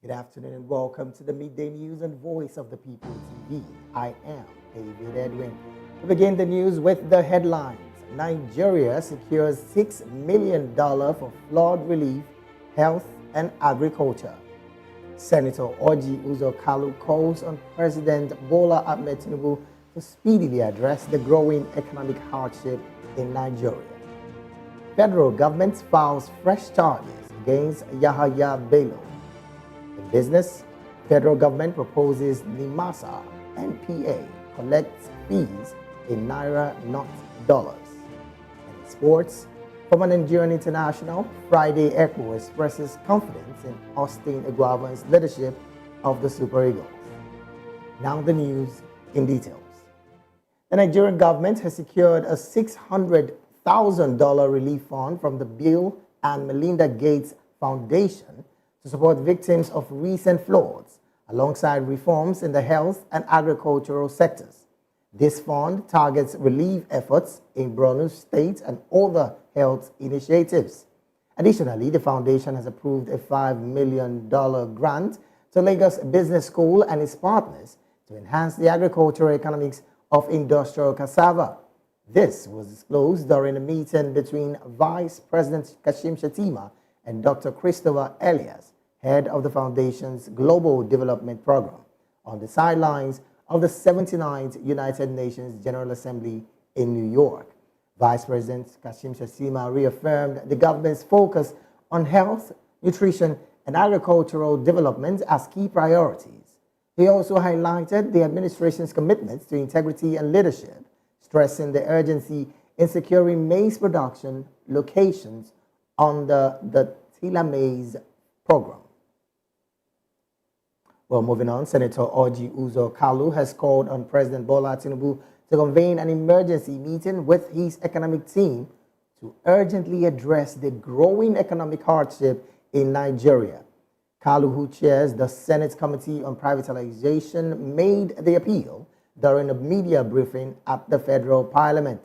Good afternoon and welcome to the Midday News and Voice of the People TV. I am David Edwin. We begin the news with the headlines. Nigeria secures $6 million for flood relief, health and agriculture. Senator Orji Uzor Kalu calls on President Bola Ahmed Tinubu to speedily address the growing economic hardship in Nigeria. Federal government files fresh charges against Yahaya Bello. In business, federal government proposes NIMASA NPA collects fees in naira, not dollars. And in sports, from an Nigerian international, Friday Echo expresses confidence in Austin Eguavoen's leadership of the Super Eagles. Now the news in details. The Nigerian government has secured a $600,000 relief fund from the Bill and Melinda Gates Foundation to support victims of recent floods, alongside reforms in the health and agricultural sectors. This fund targets relief efforts in Borno State and other health initiatives. Additionally, the foundation has approved a $5 million grant to Lagos Business School and its partners to enhance the agricultural economics of industrial cassava. This was disclosed during a meeting between Vice President Kashim Shettima and Dr. Christopher Elias, head of the Foundation's Global Development Program, on the sidelines of the 79th United Nations General Assembly in New York. Vice President Kashim Shettima reaffirmed the government's focus on health, nutrition, and agricultural development as key priorities. He also highlighted the administration's commitment to integrity and leadership, stressing the urgency in securing maize production locations under the Tila Maize program. Well, moving on, Senator Orji Uzor Kalu has called on President Bola Tinubu to convene an emergency meeting with his economic team to urgently address the growing economic hardship in Nigeria. Kalu, who chairs the Senate Committee on Privatization, made the appeal during a media briefing at the federal parliament.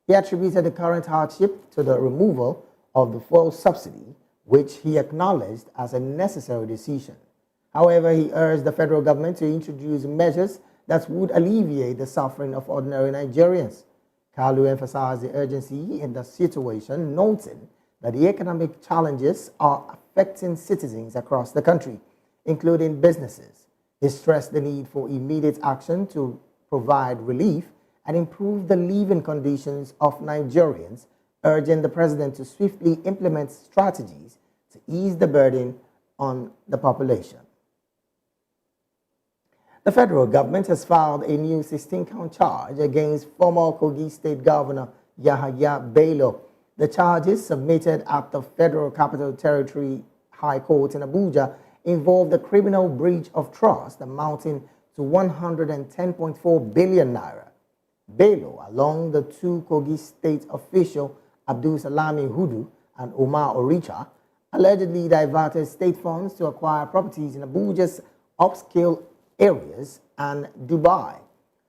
He attributed the current hardship to the removal of the fuel subsidy, which he acknowledged as a necessary decision. However, he urged the federal government to introduce measures that would alleviate the suffering of ordinary Nigerians. Kalu emphasized the urgency in the situation, noting that the economic challenges are affecting citizens across the country, including businesses. He stressed the need for immediate action to provide relief and improve the living conditions of Nigerians, urging the president to swiftly implement strategies to ease the burden on the population. The federal government has filed a new 16-count charge against former Kogi State Governor Yahaya Bello. The charges submitted at the Federal Capital Territory High Court in Abuja involve the criminal breach of trust amounting to 110.4 billion naira. Bello, along the two Kogi State officials Abdul Salami Hudu and Omar Oricha, allegedly diverted state funds to acquire properties in Abuja's upscale areas and Dubai.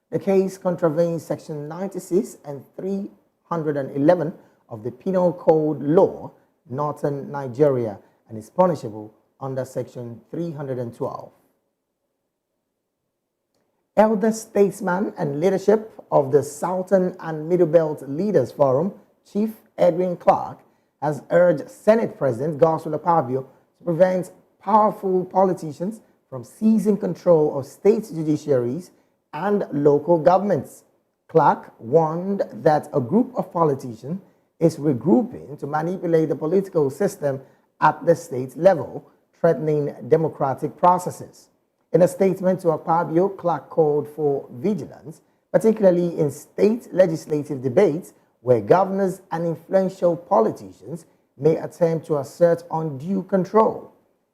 The case contravenes Section 96 and 311 of the Penal Code Law, Northern Nigeria, and is punishable under Section 312. Elder statesman and leadership of the Southern and Middle Belt Leaders Forum, Chief Edwin Clark, has urged Senate President Godswill Akpabio to prevent powerful politicians from seizing control of state judiciaries and local governments. Clark warned that a group of politicians is regrouping to manipulate the political system at the state level, threatening democratic processes. In a statement to Akpabio, Clark called for vigilance, particularly in state legislative debates where governors and influential politicians may attempt to assert undue control.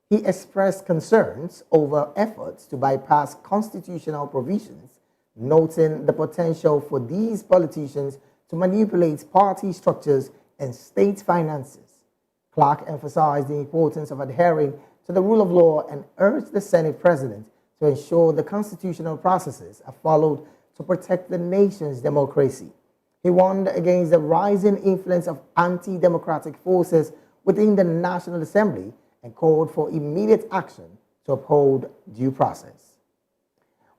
He expressed concerns over efforts to bypass constitutional provisions, noting the potential for these politicians to manipulate party structures and state finances. Clark emphasized the importance of adhering to the rule of law and urged the Senate President to ensure the constitutional processes are followed to protect the nation's democracy. He warned against the rising influence of anti-democratic forces within the National Assembly and called for immediate action to uphold due process.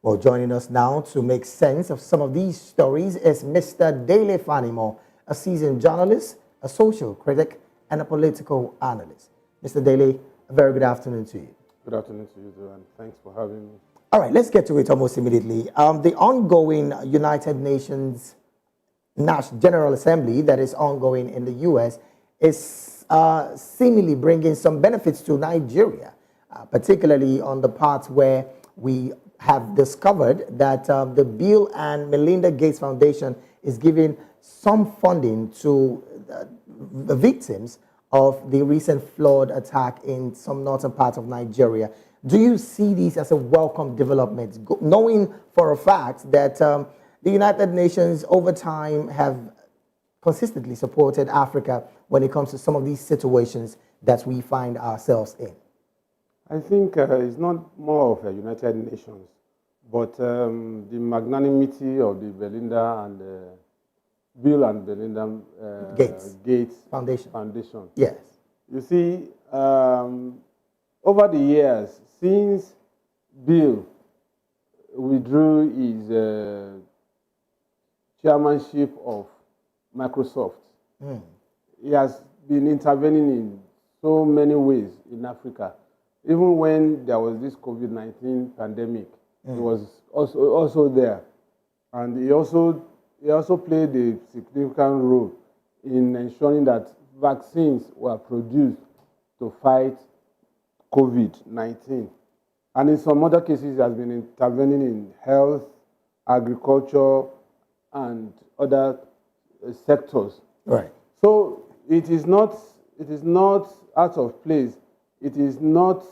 Well, joining us now to make sense of some of these stories is Mr. Dele Fanimo, a seasoned journalist, a social critic, and a political analyst. Mr. Dele, a very good afternoon to you. Good afternoon to you, too, and thanks for having me. All right, let's get to it almost immediately. The ongoing United Nations General Assembly that is ongoing in the U.S. is seemingly bringing some benefits to Nigeria, particularly on the part where we have discovered that the Bill and Melinda Gates Foundation is giving some funding to the victims of the recent flood attack in some northern parts of Nigeria. Do you see this as a welcome development, knowing for a fact that the United Nations over time have consistently supported Africa when it comes to some of these situations that we find ourselves in? I think it's not more of a United Nations, but the magnanimity of the Belinda and Bill and Belinda Gates Foundation. Yes. You see, over the years, since Bill withdrew his chairmanship of Microsoft, he has been intervening in so many ways in Africa. Even when there was this COVID-19 pandemic, he was also there, and he also played a significant role in ensuring that vaccines were produced to fight COVID-19. And in some other cases, he has been intervening in health, agriculture, and other sectors. Right. So it is not out of place. It is not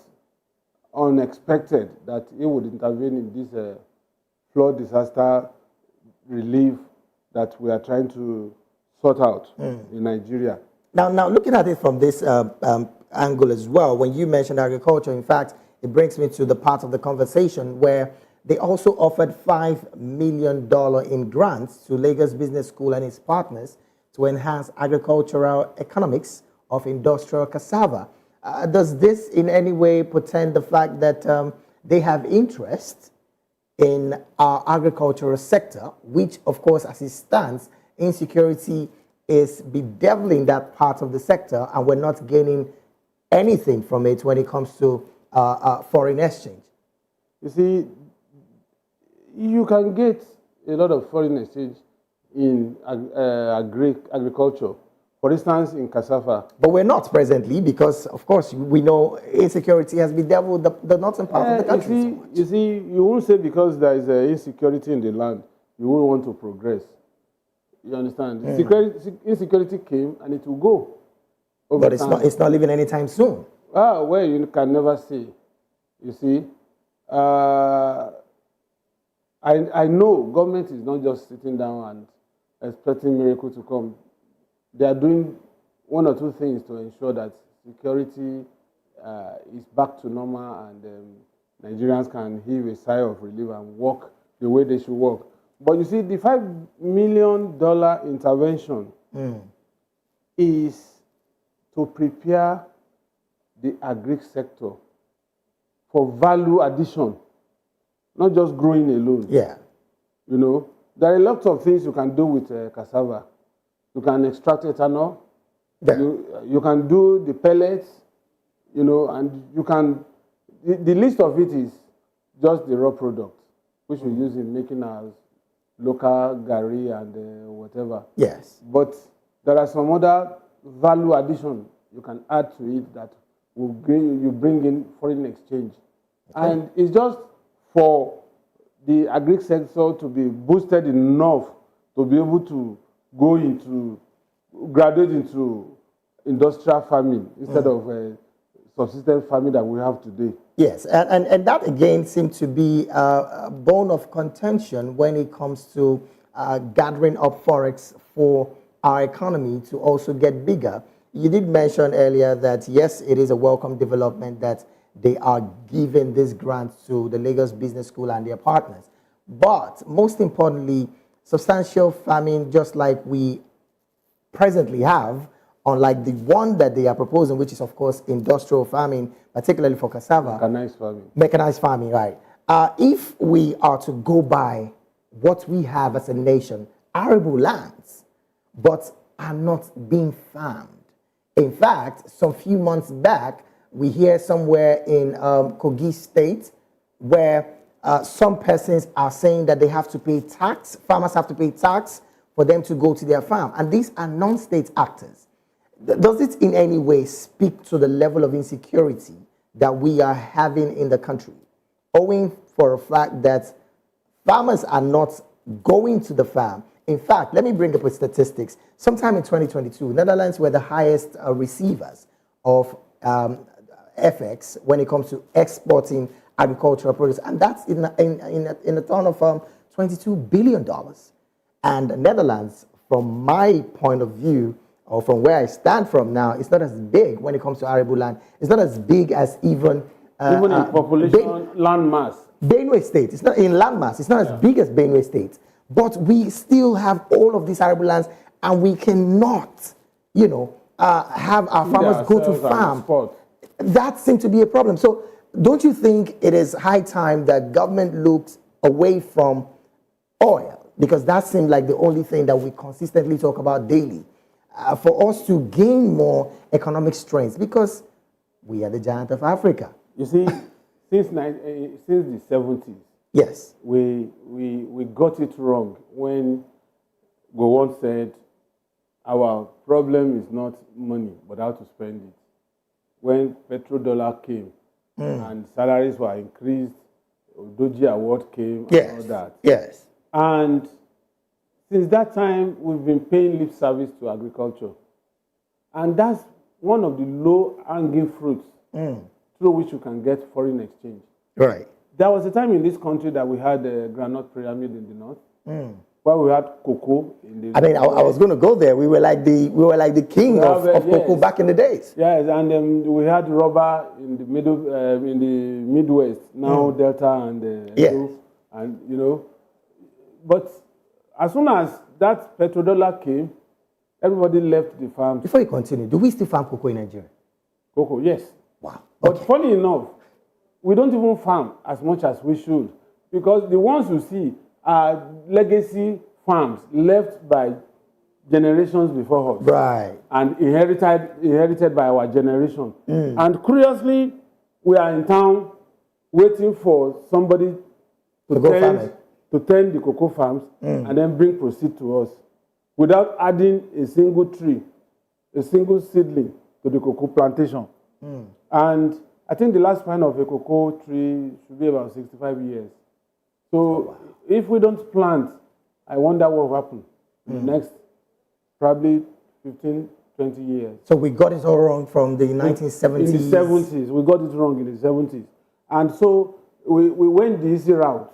unexpected that he would intervene in this flood disaster relief that we are trying to sort out in Nigeria. Now, looking at it from this angle as well, when you mentioned agriculture, in fact, it brings me to the part of the conversation where they also offered $5 million in grants to Lagos Business School and its partners to enhance agricultural economics of industrial cassava. Does this in any way portend the fact that they have interest in our agricultural sector, which, of course, as it stands, insecurity is bedeviling that part of the sector, and we're not gaining anything from it when it comes to foreign exchange? You see, you can get a lot of foreign exchange in agriculture. For instance, in cassava. But we're not presently because, of course, we know insecurity has bedeviled the northern part of the country. You see, you won't say because there is insecurity in the land, you won't want to progress. You understand? Insecurity came and it will go. But it's not leaving anytime soon. Well, you can never say. You see, I know government is not just sitting down and expecting miracle to come. They are doing one or two things to ensure that security is back to normal and Nigerians can heave a sigh of relief and work the way they should work. But you see, the $5 million intervention is to prepare the agri sector for value addition, not just growing alone. Yeah. You know, there are lots of things you can do with cassava. You can extract ethanol. Yeah. You can do the pellets, you know, and you can, the list of it is just the raw product, which we use in making our local gari and whatever. Yes. But there are some other value addition you can add to it that will bring in foreign exchange. Okay. And it's just for the agri sector to be boosted enough to be able to graduate into industrial farming instead of subsistence farming that we have today. Yes, and that again seems to be a bone of contention when it comes to gathering up forex for our economy to also get bigger. You did mention earlier that, yes, it is a welcome development that they are giving this grant to the Lagos Business School and their partners. But most importantly, substantial farming, just like we presently have, unlike the one that they are proposing, which is, of course, industrial farming, particularly for cassava. Mechanized farming. Mechanized farming, right. If we are to go by what we have as a nation, arable lands, but are not being farmed. In fact, some few months back, we hear somewhere in Kogi State where some persons are saying that they have to pay tax, farmers have to pay tax for them to go to their farm. And these are non-state actors. Does it in any way speak to the level of insecurity that we are having in the country, owing for a fact that farmers are not going to the farm? In fact, let me bring up a statistics. Sometime in 2022, Netherlands were the highest receivers of FX when it comes to exporting agricultural produce, and that's in a ton of $22 billion. And Netherlands, from my point of view, or from where I stand from now, it's not as big when it comes to arable land. It's not as big as even in population, land mass. Benue State. It's not in land mass. It's not as big as Benue State. But we still have all of these arable lands, and we cannot, have our farmers go to farm. That seems to be a problem. So don't you think it is high time that government looks away from oil? Because that seems like the only thing that we consistently talk about daily. For us to gain more economic strength, because we are the giant of Africa. You see, since the 70s, yes, we got it wrong when Gowon said our problem is not money, but how to spend it. When petrodollar came and salaries were increased, Doji Award came and all that. Yes. And since that time, we've been paying lip service to agriculture. And that's one of the low-hanging fruits through which you can get foreign exchange. Right. There was a time in this country that we had a granite pyramid in the north, where we had cocoa in the. I was going to go there. We were like the king of cocoa back in the days. Yes, and we had rubber in the in the Midwest. Now Delta and and but as soon as that petrodollar came, everybody left the farm. Before you continue, do we still farm cocoa in Nigeria? Cocoa, yes. Wow. But funny enough, we don't even farm as much as we should, because the ones you see are legacy farms left by generations before us. Right. And inherited by our generation. And curiously, we are in town waiting for somebody to tend the cocoa farms and then bring proceed to us without adding a single tree, a single seedling to the cocoa plantation. And I think the lifespan of a cocoa tree should be about 65 years. So if we don't plant, I wonder what will happen in the next probably 15, 20 years. So we got it all wrong from the 1970s. In the 70s. We got it wrong in the 70s. And so we went the easy route.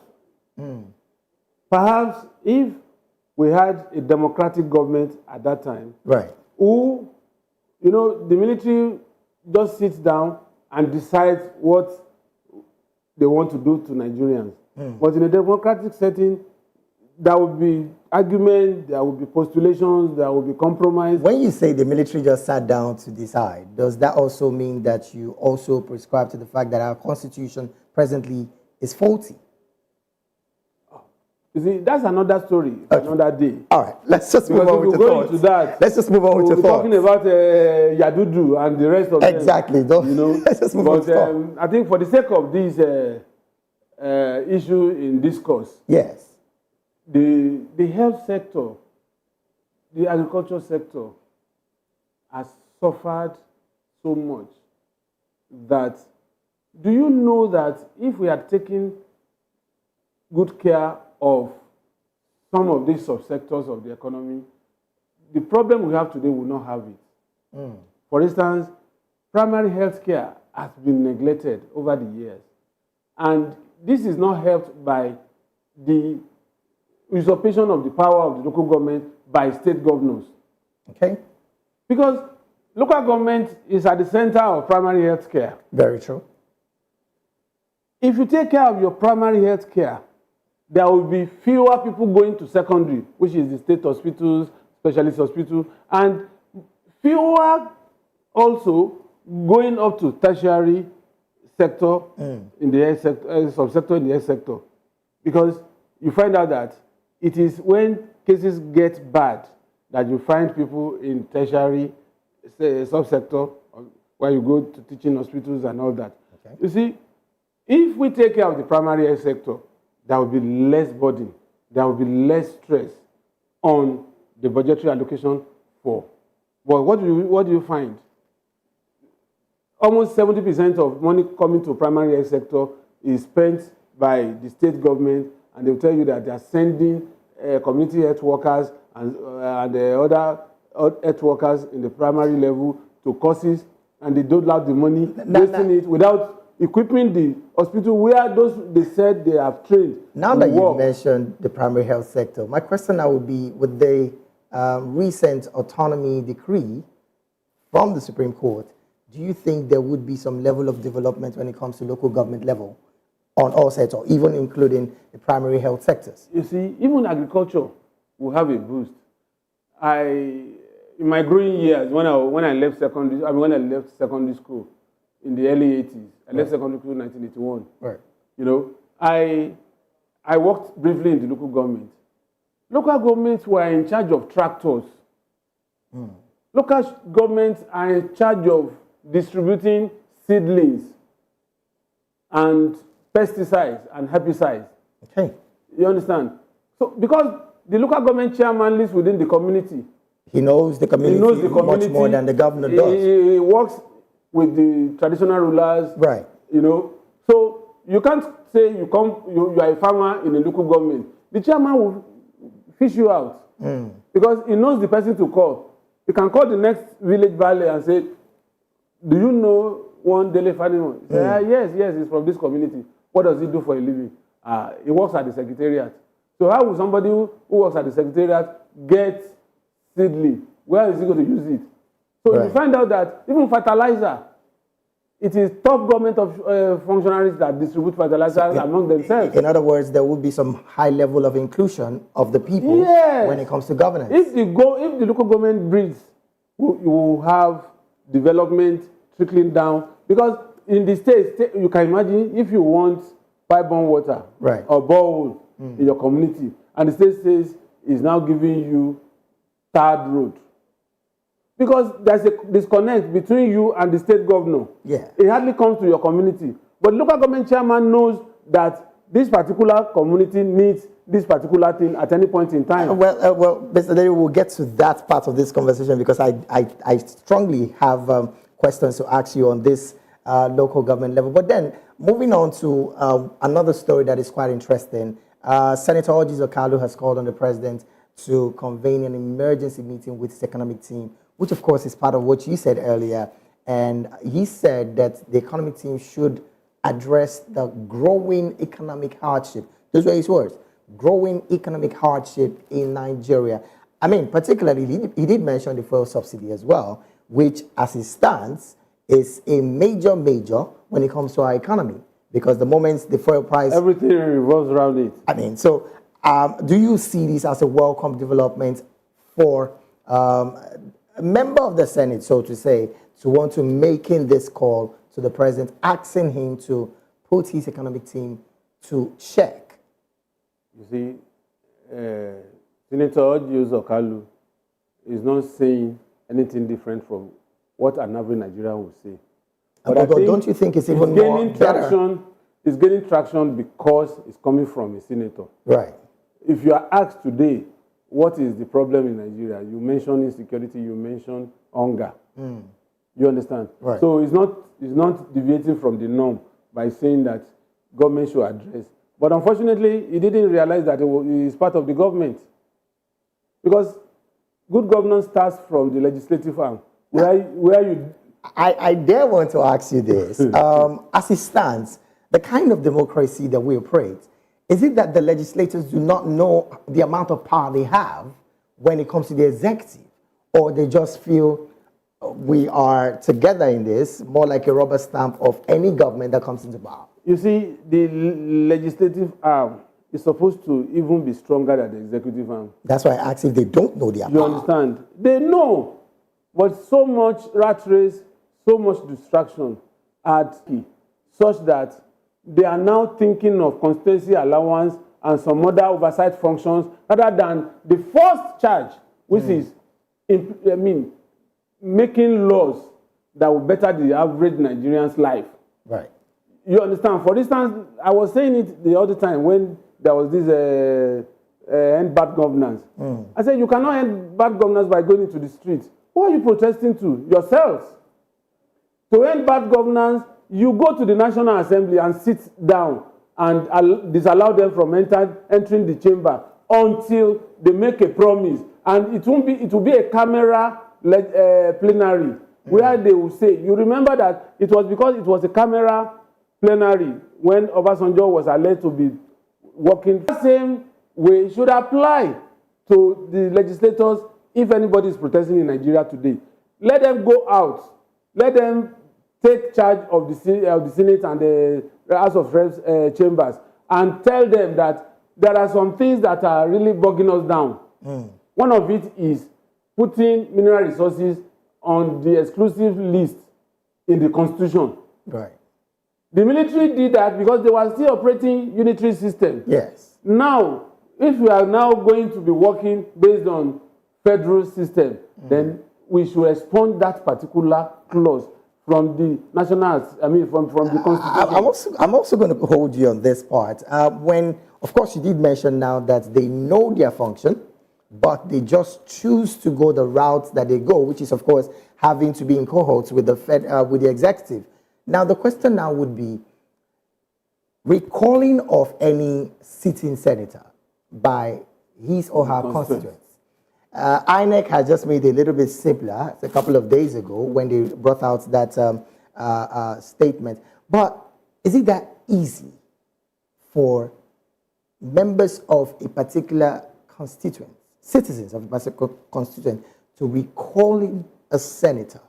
Perhaps if we had a democratic government at that time, right, who, the military just sits down and decides what they want to do to Nigerians. But in a democratic setting, there will be argument, there will be postulations, there will be compromise. When you say the military just sat down to decide, does that also mean that you also prescribe to the fact that our constitution presently is faulty? You see, that's another story, another day. All right, let's just move on with the thoughts. Let's just move on with the thoughts. We're talking about Yadudu and the rest of exactly. them. Let's just move on with the thoughts. I think for the sake of this issue in discourse, yes, the health sector, the agriculture sector has suffered so much that, do you know that if we had taken good care of some of these subsectors of the economy, the problem we have today will not have it. For instance, primary health care has been neglected over the years. And this is not helped by the usurpation of the power of the local government by state governors. Okay. Because local government is at the center of primary health care. Very true. If you take care of your primary health care, there will be fewer people going to secondary, which is the state hospitals, specialist hospitals, and fewer also going up to tertiary sector in the health sector, subsector in the health sector, because you find out that it is when cases get bad that you find people in tertiary subsector, where you go to teaching hospitals and all that. Okay. You see, if we take care of the primary health sector, there will be less burden, there will be less stress on the budgetary allocation for. But what do you find? Almost 70% of money coming to primary health sector is spent by the state government, and they will tell you that they are sending community health workers and the other health workers in the primary level to courses, and they don't have the money, wasting it without equipping the hospital where those they said they have trained. Now that you mentioned the primary health sector, my question now would be, with the recent autonomy decree from the Supreme Court, do you think there would be some level of development when it comes to local government level on all sectors, or even including the primary health sectors? You see, even agriculture will have a boost. In my growing years, when I left secondary school in the early 80s, I left secondary school in 1981. Right. You know, I worked briefly in the local government. Local governments were in charge of tractors. Local governments are in charge of distributing seedlings and pesticides and herbicides. Okay. You understand? So because the local government chairman lives within the community. He knows the community, much more than the governor does. He works with the traditional rulers. Right. You know. So you can't say you are a farmer in a local government. The chairman will fish you out. Because he knows the person to call. He can call the next village valley and say, do you know one Dele Fanimo? Yes, he's from this community. What does he do for a living? He works at the secretariat. So how will somebody who works at the secretariat get seedling? Where is he going to use it? So you find out that even fertilizer, it is top government of functionaries that distribute fertilizers among themselves. In other words, there would be some high level of inclusion of the people when it comes to governance. If the local government breeds, you will have development trickling down. Because in the states, you can imagine if you want pipe-borne water or borehole in your community, and the state says is now giving you tarred road. Because there's a disconnect between you and the state governor. Yeah. It hardly comes to your community. But local government chairman knows that this particular community needs this particular thing at any point in time. Well, Mr. Derry, we'll get to that part of this conversation, because I strongly have questions to ask you on this local government level. But then, moving on to another story that is quite interesting. Senator Orji Okalu has called on the president to convene an emergency meeting with his economic team, which of course is part of what you said earlier. And he said that the economic team should address the growing economic hardship. Those were his words. Growing economic hardship in Nigeria. I mean, particularly, he did mention the fuel subsidy as well, which, as it stands, is a major when it comes to our economy, because the moment the fuel price... Everything revolves around it. I mean, so do you see this as a welcome development for a member of the Senate, so to say, to want to making this call to the president, asking him to put his economic team to check? You see, Senator Orji Okalu is not saying anything different from what an average Nigerian would say. But don't you think it's even more better? It's gaining traction because it's coming from a senator. Right. If you are asked today, what is the problem in Nigeria? You mentioned insecurity, you mentioned hunger. You understand? Right. So it's not deviating from the norm by saying that government should address. But unfortunately, he didn't realize that he is part of the government. Because good governance starts from the legislative arm, where you... I dare want to ask you this. As it stands, the kind of democracy that we operate, is it that the legislators do not know the amount of power they have when it comes to the executive? Or they just feel we are together in this, more like a rubber stamp of any government that comes into power? You see, the legislative arm is supposed to even be stronger than the executive arm. That's why I asked if they don't know their power. You understand? They know. But so much rat race, so much distraction at key, such that they are now thinking of constituency allowance and some other oversight functions rather than the first charge, which is, making laws that will better the average Nigerian's life. Right. You understand? For instance, I was saying it the other time when there was this end bad governance. I said, you cannot end bad governance by going into the streets. Who are you protesting to? Yourselves. To end bad governance, you go to the National Assembly and sit down and disallow them from entering the chamber until they make a promise. And it will be a camera plenary where they will say, you remember that it was because it was a camera plenary when Obasanjo was alleged to be working. The same way should apply to the legislators if anybody is protesting in Nigeria today. Let them go out. Let them take charge of the Senate and the House of Reps chambers and tell them that there are some things that are really bogging us down. One of it is putting mineral resources on the exclusive list in the Constitution. Right. The military did that because they were still operating unitary system. Yes. Now, if we are now going to be working based on federal system, then we should expund that particular clause from the national, from the Constitution. I'm also going to hold you on this part. When, of course, you did mention now that they know their function, but they just choose to go the route that they go, which is, of course, having to be in cohorts with the executive. Now, the question now would be recalling of any sitting senator by his or her constituents. INEC has just made it a little bit simpler a couple of days ago when they brought out that statement. But is it that easy for members of a particular constituent, citizens of a particular constituent, to recalling a senator?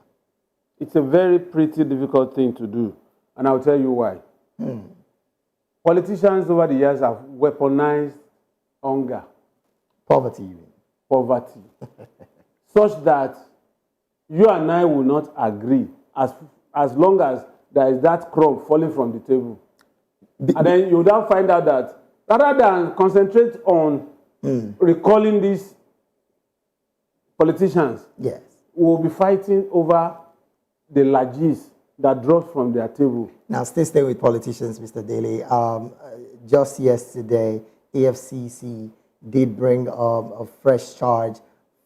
It's a very pretty difficult thing to do, and I'll tell you why. Politicians over the years have weaponized hunger. Poverty, you mean? Poverty, such that you and I will not agree as long as there is that crumb falling from the table. And then you now find out that rather than concentrate on recalling these politicians, yes, we will be fighting over the largesse that drops from their table. Now, still staying with politicians, Mr. Daly. Just yesterday, AFCC did bring a fresh charge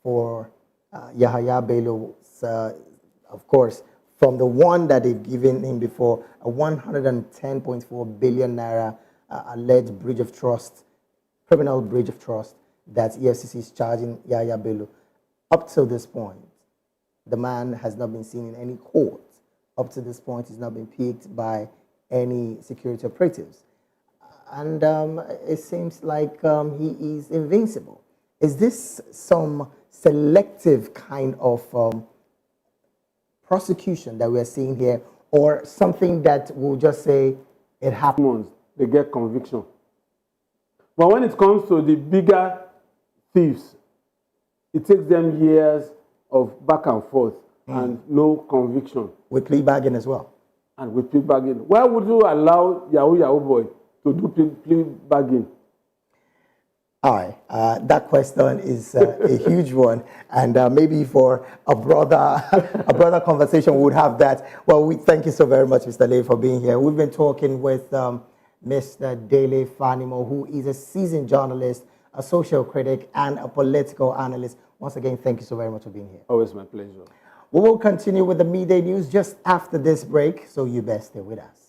for Yahaya Bello, of course, from the one that they've given him before, a 110.4 billion naira alleged breach of trust, criminal breach of trust that EFCC is charging Yahaya Bello. Up till this point, the man has not been seen in any court. Up to this point, he's not been picked by any security operatives. And it seems like he is invincible. Is this some selective kind of prosecution that we're seeing here, or something that will just say it happened? They get conviction. But when it comes to the bigger thieves, it takes them years of back and forth and no conviction. With plea bargain as well. And with plea bargain. Why would you allow Yahoo boy to do plea bargain? All right, that question is a huge one, and maybe for a broader conversation we would have that. Well, we thank you so very much, Mr. Lay, for being here. We've been talking with Mr. Dele Fanimo, who is a seasoned journalist, a social critic, and a political analyst. Once again, thank you so very much for being here. Always my pleasure. We will continue with the midday news just after this break, so you best stay with us.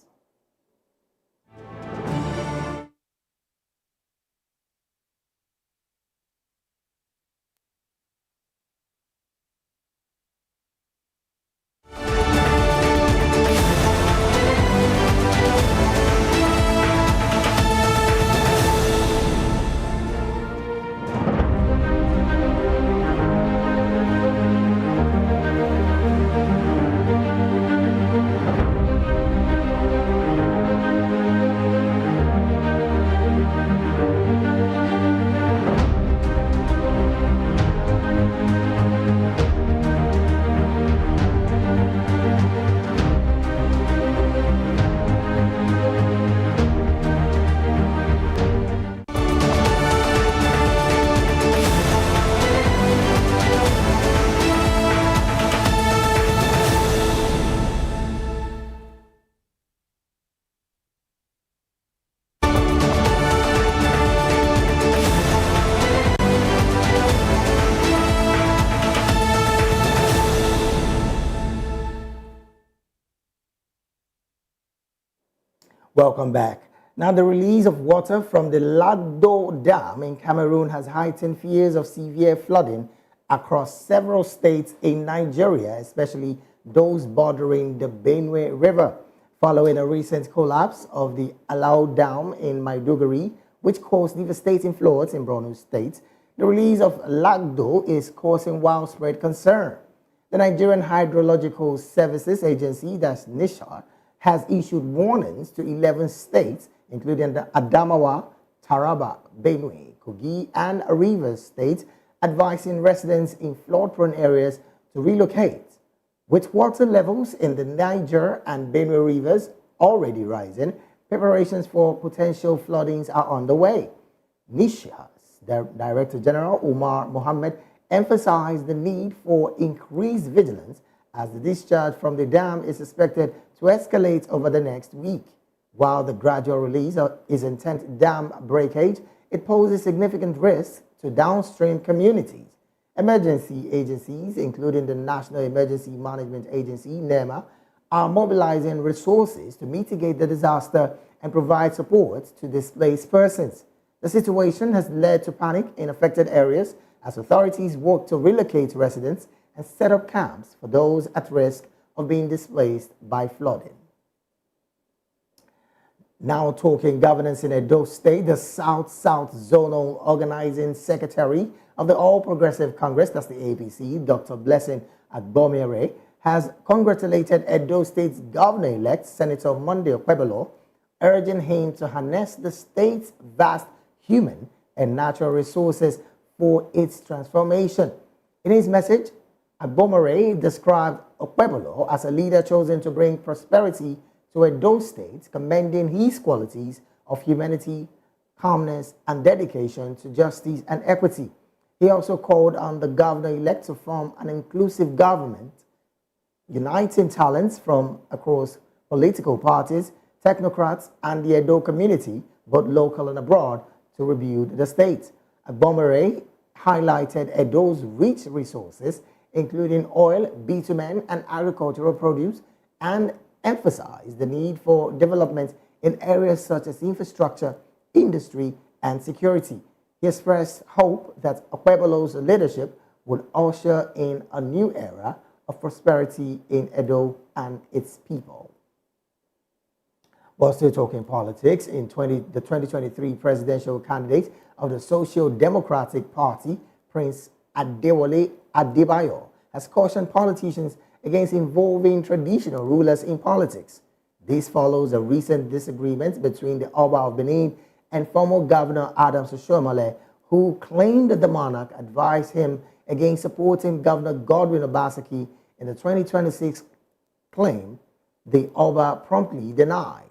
Welcome back. Now, the release of water from the Lagdo Dam in Cameroon has heightened fears of severe flooding across several states in Nigeria, especially those bordering the Benue River, following a recent collapse of the Alao Dam in Maiduguri, which caused devastating floods in Borno State. The release of Lagdo is causing widespread concern. The Nigerian Hydrological Services Agency, that's NISHA, has issued warnings to 11 states, including the Adamawa, Taraba, Benue, Kogi, and Rivers states, advising residents in flood-prone areas to relocate. With water levels in the Niger and Benue rivers already rising, preparations for potential floodings are underway. NISHA's Director General Umar Mohammed emphasized the need for increased vigilance as the discharge from the dam is expected to escalate over the next week. While the gradual release is intent dam breakage, it poses significant risks to downstream communities. Emergency agencies, including the National Emergency Management Agency, NEMA, are mobilizing resources to mitigate the disaster and provide support to displaced persons. The situation has led to panic in affected areas as authorities work to relocate residents and set up camps for those at risk of being displaced by flooding. Now talking governance in Edo State, the South-South Zonal Organizing Secretary of the All Progressive Congress, that's the APC, Dr. Blessing Agbomire, has congratulated Edo State's governor-elect, Senator Monday Okpebolo, urging him to harness the state's vast human and natural resources for its transformation. In his message, Agbomire described Okpebolo as a leader chosen to bring prosperity to Edo State, commending his qualities of humanity, calmness, and dedication to justice and equity. He also called on the governor-elect to form an inclusive government, uniting talents from across political parties, technocrats, and the Edo community, both local and abroad, to rebuild the state. Agbomire highlighted Edo's rich resources, including oil, bitumen, and agricultural produce, and emphasized the need for development in areas such as infrastructure, industry, and security. He expressed hope that Okpebolo's leadership would usher in a new era of prosperity in Edo and its people. While still talking politics, the 2023 presidential candidate of the Social Democratic Party, Prince Adewale Adebayo, has cautioned politicians against involving traditional rulers in politics. This follows a recent disagreement between the Oba of Benin and former Governor Adams Oshiomhole, who claimed that the monarch advised him against supporting Governor Godwin Obaseki in the 2026 claim the Oba promptly denied.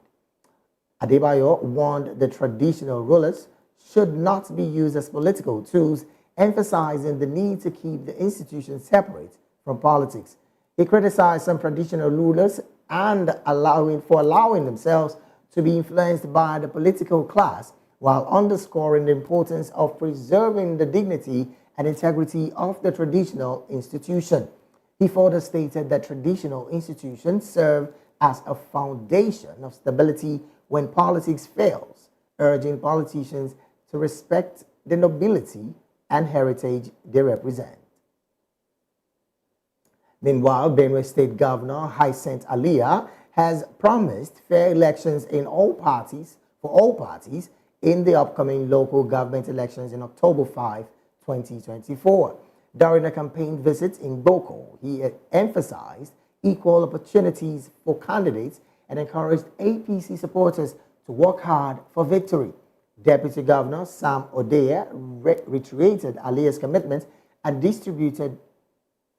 Adebayo warned the traditional rulers should not be used as political tools, emphasizing the need to keep the institution separate from politics. He criticized some traditional rulers and allowing themselves to be influenced by the political class, while underscoring the importance of preserving the dignity and integrity of the traditional institution. He further stated that traditional institutions serve as a foundation of stability when politics fails, urging politicians to respect the nobility and heritage they represent. Meanwhile, Benue State Governor Hyacinth Alia has promised fair elections for all parties in the upcoming local government elections in October 5, 2024. During a campaign visit in Boko, he emphasized equal opportunities for candidates and encouraged APC supporters to work hard for victory. Deputy Governor Sam Odeya reiterated Alia's commitment and distributed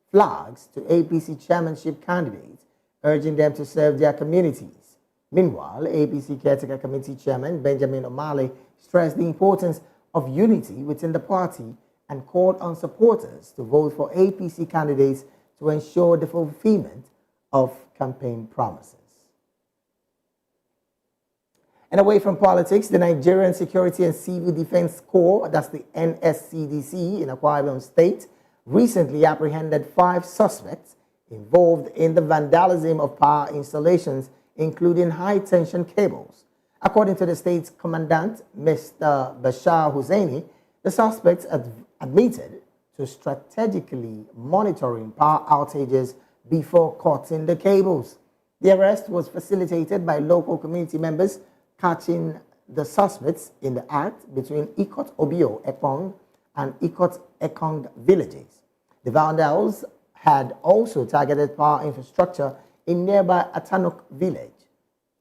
flags to APC chairmanship candidates, urging them to serve their communities. Meanwhile, APC Caretaker Committee Chairman Benjamin Omale stressed the importance of unity within the party and called on supporters to vote for APC candidates to ensure the fulfillment of campaign promises. And away from politics, the Nigerian Security and Civil Defense Corps, that's the NSCDC in Akwa Ibom State, recently apprehended 5 suspects involved in the vandalism of power installations, including high-tension cables. According to the state's commandant, Mr. Bashar Husseini, the suspects admitted to strategically monitoring power outages before cutting the cables. The arrest was facilitated by local community members catching the suspects in the act between Ikot Obio Ekong and Ikot Ekong villages. The vandals had also targeted power infrastructure in nearby Atanuk village.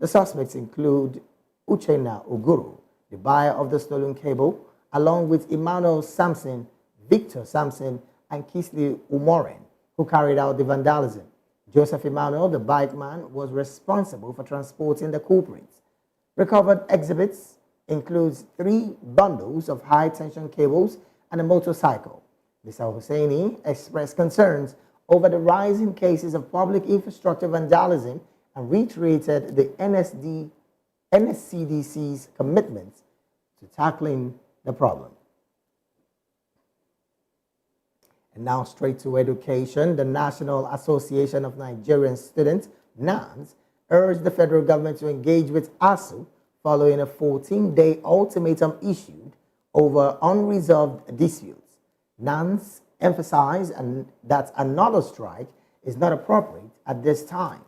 The suspects include Uchenna Uguru, the buyer of the stolen cable, along with Emmanuel Sampson, Victor Sampson, and Kisley Umoren, who carried out the vandalism. Joseph Emmanuel, the bike man, was responsible for transporting the culprits. Recovered exhibits includes 3 bundles of high-tension cables and a motorcycle. Mr. Hosseini expressed concerns over the rising cases of public infrastructure vandalism and reiterated the NSCDC's commitment to tackling the problem. And now straight to education. The National Association of Nigerian Students, NANS, urged the federal government to engage with ASU following a 14-day ultimatum issued over unresolved disputes. NANS emphasized that another strike is not appropriate at this time.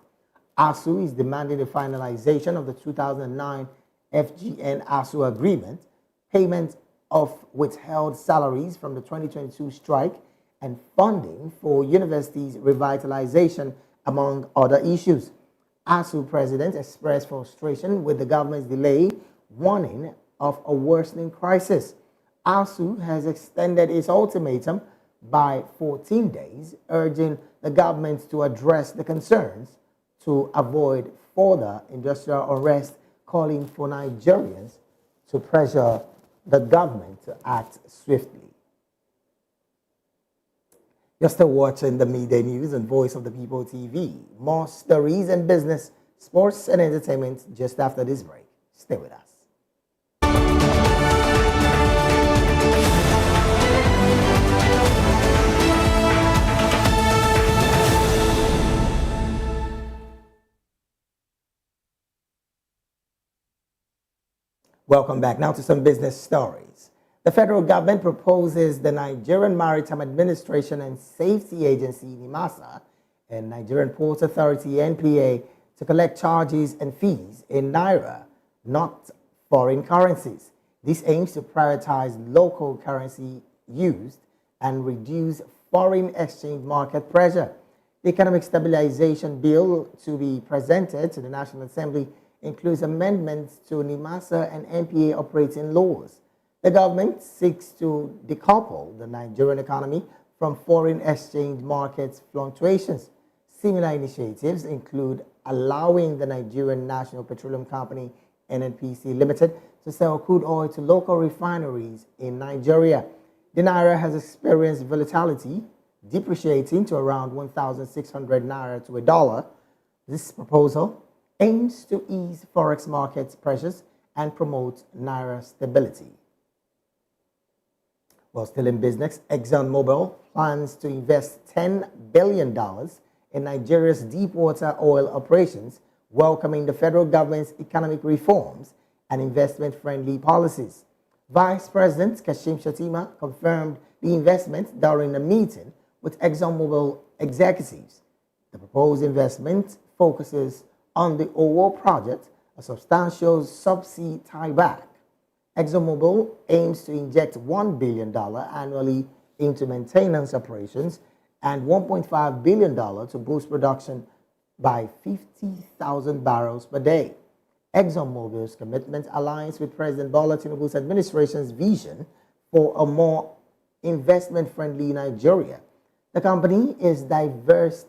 ASU is demanding the finalization of the 2009 FGN-ASU agreement, payment of withheld salaries from the 2022 strike, and funding for universities' revitalization, among other issues. ASU president expressed frustration with the government's delay, warning of a worsening crisis. ASU has extended its ultimatum by 14 days, urging the government to address the concerns to avoid further industrial unrest, calling for Nigerians to pressure the government to act swiftly. You're still watching the Midday News on Voice of the People TV. More stories and business, sports and entertainment just after this break. Stay with us. Welcome back. Now to some business stories. The federal government proposes the Nigerian Maritime Administration and Safety Agency, NIMASA, and Nigerian Ports Authority, NPA, to collect charges and fees in Naira, not foreign currencies. This aims to prioritize local currency used and reduce foreign exchange market pressure. The Economic Stabilization Bill to be presented to the National Assembly includes amendments to NIMASA and NPA operating laws. The government seeks to decouple the Nigerian economy from foreign exchange market fluctuations. Similar initiatives include allowing the Nigerian National Petroleum Company, NNPC Limited, to sell crude oil to local refineries in Nigeria. The Naira has experienced volatility, depreciating to around 1,600 Naira to a dollar. This proposal aims to ease forex market pressures and promote Naira stability. While still in business, ExxonMobil plans to invest $10 billion in Nigeria's deepwater oil operations, welcoming the federal government's economic reforms and investment-friendly policies. Vice President Kashim Shettima confirmed the investment during a meeting with ExxonMobil executives. The proposed investment focuses on the Owo project, a substantial subsea tieback. ExxonMobil aims to inject $1 billion annually into maintenance operations and $1.5 billion to boost production by 50,000 barrels per day. ExxonMobil's commitment aligns with President Bola Tinubu's administration's vision for a more investment-friendly Nigeria. The company is diversing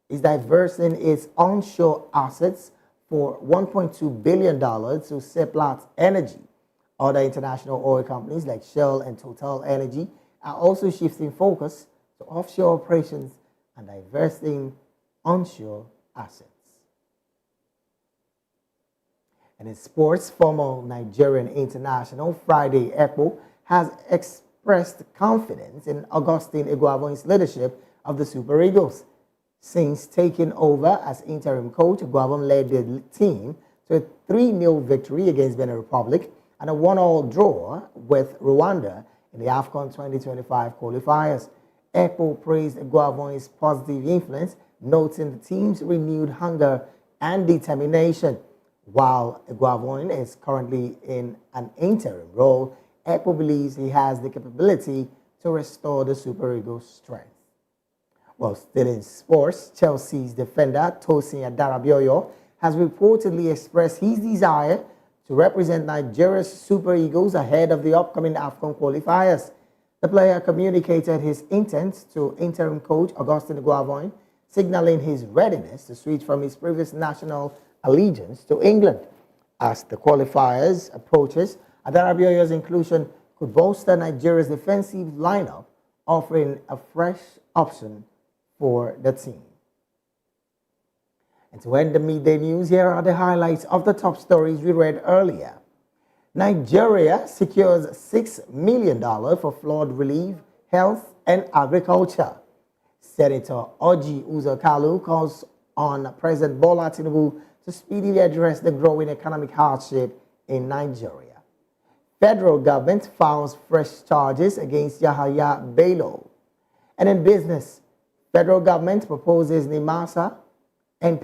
its onshore assets for $1.2 billion to Seplat Energy. Other international oil companies like Shell and Total Energy are also shifting focus to offshore operations and divesting onshore assets. And in sports, former Nigerian international Friday Ekpo has expressed confidence in Augustine Iguavone's leadership of the Super Eagles. Since taking over as interim coach, Iguavon led the team to a 3-0 victory against Benin Republic and a 1-all draw with Rwanda in the AFCON 2025 qualifiers. Ekpo praised Guavon's positive influence, noting the team's renewed hunger and determination. While Guavon is currently in an interim role, Ekpo believes he has the capability to restore the Super Eagles' strength. Well, still in sports, Chelsea's defender Tosin Adarabioyo has reportedly expressed his desire to represent Nigeria's Super Eagles ahead of the upcoming AFCON qualifiers. The player communicated his intent to interim coach Augustine Guavon, signaling his readiness to switch from his previous national allegiance to England. As the qualifiers approaches, Adarabioyo's inclusion could bolster Nigeria's defensive lineup, offering a fresh option for the team. And to end the midday news, here are the highlights of the top stories we read earlier. Nigeria secures $6 million for flood relief, health, and agriculture. Senator Oji Uzor-Kalu calls on President Bola Tinubu to speedily address the growing economic hardship in Nigeria. Federal government files fresh charges against Yahaya Bello. And in business, federal government proposes NIMASA NPA